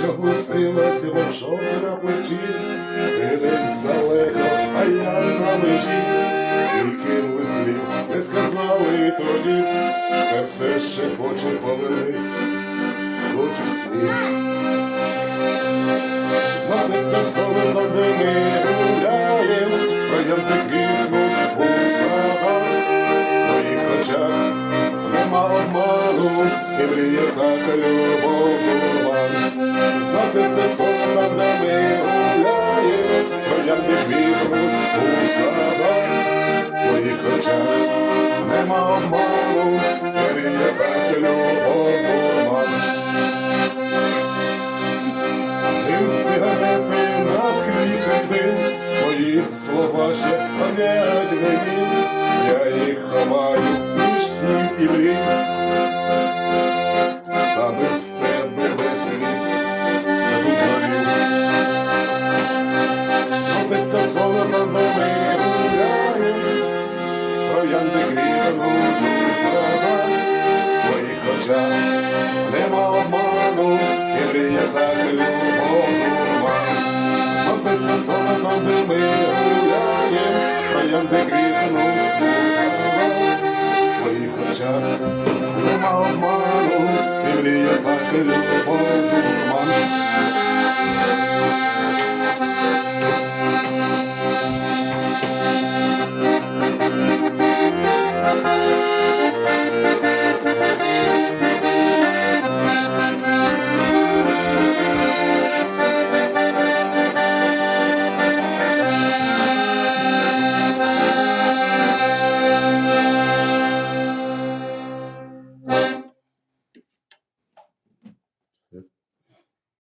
що пустилася вовшок на плечі, ти десь далеко, а я на межі. Скільки ми слів не сказали тоді, серце шепоче, повернись, хочу сміх. Зноситься сон там, де ми гуляєм, троянди квітнуть у садах. В твоїх очах нема обману, і мріє так любов дурман. Зноситься сон там, де ми гуляєм, троянди квітнуть у садах. В твоїх очах нема обману, і мріє так любов дурман. Дим сигарети наскрізь дим, твої слова ще горять мені, я їх ховаю між снів і мрій. Та без тебе весь світ тут горів. Зноситься сон там, де ми гуляєм, троянди квітнуть у садах. В твоїх очах нема обману, і мріє так любов дурман. Зноситься сон там, де ми гуляєм, троянди квітнуть у садах. В твоїх очах нема обману, і мріє так любов дурман.